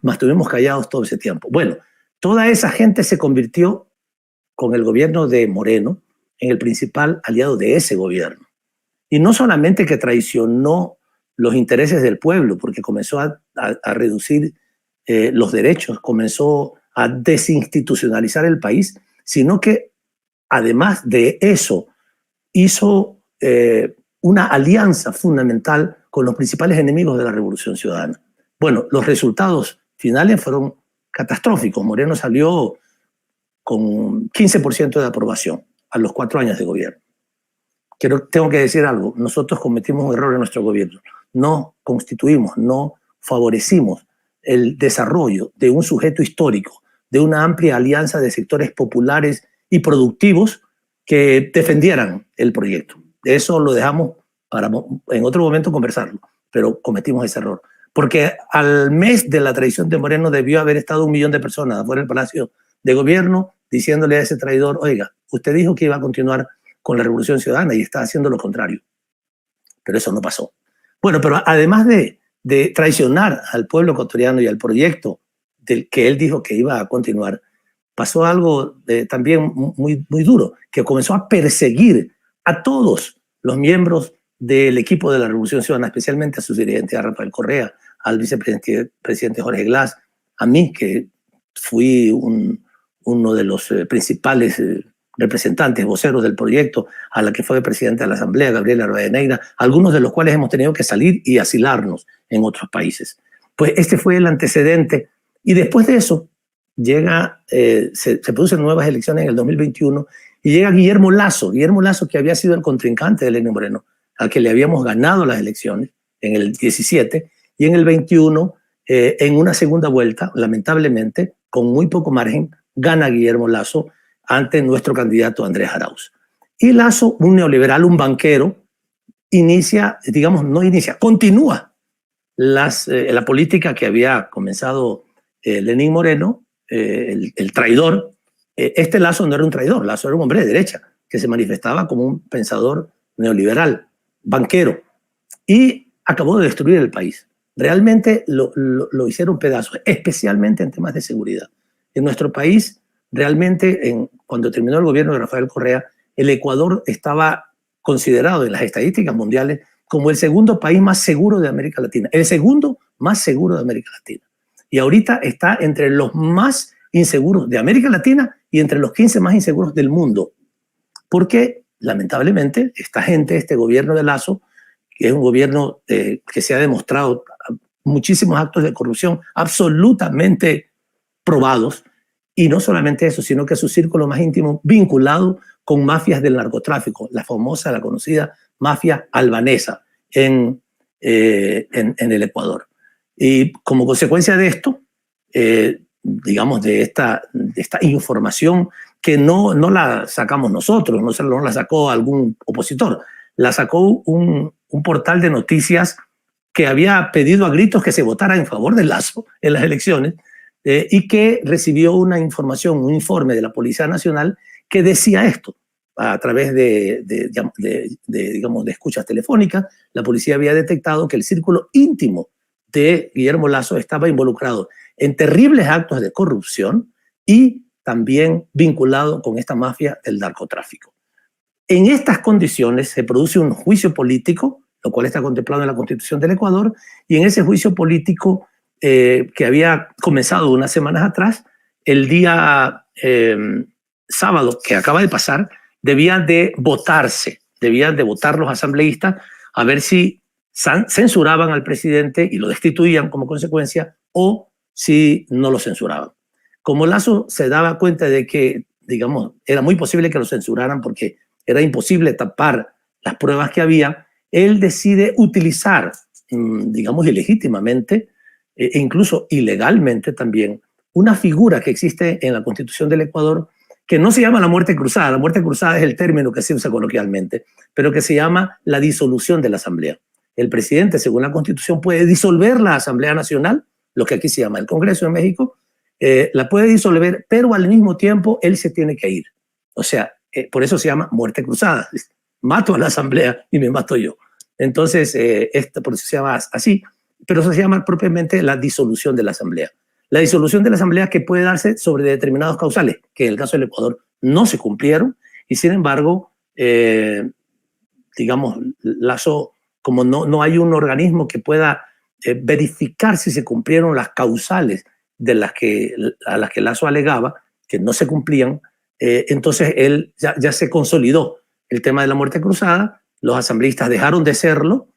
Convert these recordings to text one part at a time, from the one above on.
mantuvimos callados todo ese tiempo. Bueno, toda esa gente se convirtió con el gobierno de Moreno en el principal aliado de ese gobierno. Y no solamente que traicionó los intereses del pueblo, porque comenzó a reducir los derechos, comenzó a desinstitucionalizar el país, sino que además de eso hizo una alianza fundamental con los principales enemigos de la Revolución Ciudadana. Bueno, los resultados finales fueron catastróficos. Moreno salió con 15% de aprobación a los 4 años de gobierno. Tengo que decir algo, nosotros cometimos un error en nuestro gobierno. No constituimos, no favorecimos el desarrollo de un sujeto histórico, de una amplia alianza de sectores populares y productivos que defendieran el proyecto. Eso lo dejamos para en otro momento conversarlo, pero cometimos ese error. Porque al mes de la traición de Moreno debió haber estado 1 millón de personas afuera del Palacio de Gobierno diciéndole a ese traidor, oiga, usted dijo que iba a continuar con la Revolución Ciudadana y está haciendo lo contrario. Pero eso no pasó. Bueno, pero además de traicionar al pueblo ecuatoriano y al proyecto del que él dijo que iba a continuar, pasó algo también muy, muy duro, que comenzó a perseguir a todos los miembros del equipo de la Revolución Ciudadana, especialmente a su dirigente, a Rafael Correa, al vicepresidente Jorge Glass, a mí, que fui uno de los principales representantes, voceros del proyecto, a la que fue presidenta de la Asamblea, Gabriela Rivadeneira, algunos de los cuales hemos tenido que salir y asilarnos en otros países. Pues este fue el antecedente. Y después de eso, se producen nuevas elecciones en el 2021 y llega Guillermo Lasso, que había sido el contrincante de Lenín Moreno, al que le habíamos ganado las elecciones en el 17, y en el 21, en una segunda vuelta, lamentablemente, con muy poco margen, gana Guillermo Lasso ante nuestro candidato Andrés Arauz. Y Lasso, un neoliberal, un banquero, continúa la política que había comenzado Lenín Moreno, el traidor. Este Lasso no era un traidor, Lasso era un hombre de derecha, que se manifestaba como un pensador neoliberal, banquero, y acabó de destruir el país. Realmente lo hicieron pedazos, especialmente en temas de seguridad. En nuestro país, realmente, cuando terminó el gobierno de Rafael Correa, el Ecuador estaba considerado en las estadísticas mundiales como el segundo país más seguro de América Latina, el segundo más seguro de América Latina. Y ahorita está entre los más inseguros de América Latina y entre los 15 más inseguros del mundo. Porque, lamentablemente, este gobierno de Lasso, que es un gobierno que se ha demostrado muchísimos actos de corrupción absolutamente probados, y no solamente eso, sino que su círculo más íntimo vinculado con mafias del narcotráfico, la conocida mafia albanesa en el Ecuador. Y como consecuencia de esto, digamos, de esta información que no la sacamos nosotros, no la sacó algún opositor, la sacó un portal de noticias que había pedido a gritos que se votara en favor de Lasso en las elecciones, y que recibió una información, un informe de la Policía Nacional que decía esto. A través digamos, de escuchas telefónicas, la policía había detectado que el círculo íntimo de Guillermo Lasso estaba involucrado en terribles actos de corrupción y también vinculado con esta mafia del narcotráfico. En estas condiciones se produce un juicio político, lo cual está contemplado en la Constitución del Ecuador, y en ese juicio político que había comenzado unas semanas atrás, el día sábado que acaba de pasar, debían de votar los asambleístas a ver si censuraban al presidente y lo destituían como consecuencia, o si no lo censuraban. Como Lasso se daba cuenta de que, digamos, era muy posible que lo censuraran porque era imposible tapar las pruebas que había, él decide utilizar, digamos, ilegítimamente, e incluso ilegalmente también, una figura que existe en la Constitución del Ecuador que no se llama la muerte cruzada. La muerte cruzada es el término que se usa coloquialmente, pero que se llama la disolución de la Asamblea. El presidente, según la Constitución, puede disolver la Asamblea Nacional, lo que aquí se llama el Congreso de México, la puede disolver, pero al mismo tiempo él se tiene que ir. O sea, por eso se llama muerte cruzada. Mato a la Asamblea y me mato yo. Entonces, por eso se llama así, pero eso se llama propiamente la disolución de la Asamblea. la disolución de la Asamblea que puede darse sobre determinados causales, que en el caso del Ecuador no se cumplieron, y sin embargo, digamos, Lasso, como no hay un organismo que pueda verificar si se cumplieron las causales a las que Lasso alegaba, que no se cumplían, entonces él ya se consolidó el tema de la muerte cruzada, los asambleístas dejaron de serlo,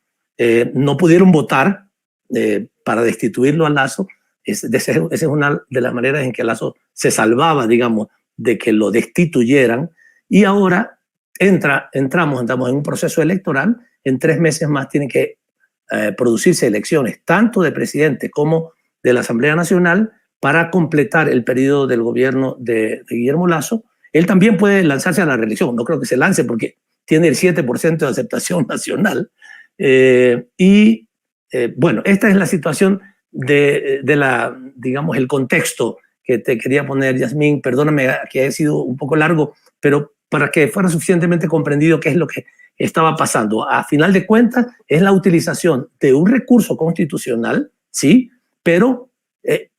no pudieron votar para destituirlo a Lasso. Esa es una de las maneras en que Lasso se salvaba, digamos, de que lo destituyeran, y ahora entramos en un proceso electoral. En 3 meses más tienen que producirse elecciones, tanto de presidente como de la Asamblea Nacional, para completar el periodo del gobierno de Guillermo Lasso. Él también puede lanzarse a la reelección, no creo que se lance porque tiene el 7% de aceptación nacional. Bueno, esta es la situación digamos, el contexto que te quería poner, Yasmín. Perdóname que haya sido un poco largo, pero para que fuera suficientemente comprendido qué es lo que estaba pasando. A final de cuentas, es la utilización de un recurso constitucional, sí, pero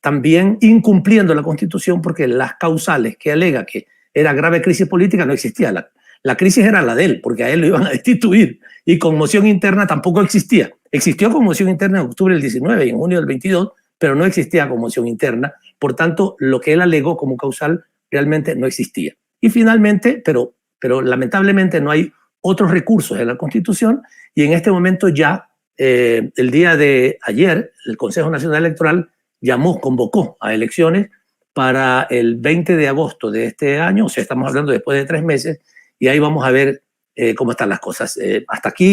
también incumpliendo la Constitución, porque las causales que alega que era grave crisis política no existía. La crisis era la de él, porque a él lo iban a destituir, y conmoción interna tampoco existía. Existió conmoción interna en octubre del 19 y en junio del 22, pero no existía conmoción interna. Por tanto, lo que él alegó como causal realmente no existía. Y finalmente, pero lamentablemente no hay otros recursos en la Constitución, y en este momento ya, el día de ayer, el Consejo Nacional Electoral convocó a elecciones para el 20 de agosto de este año, o sea, estamos hablando después de 3 meses, y ahí vamos a ver cómo están las cosas. Hasta aquí.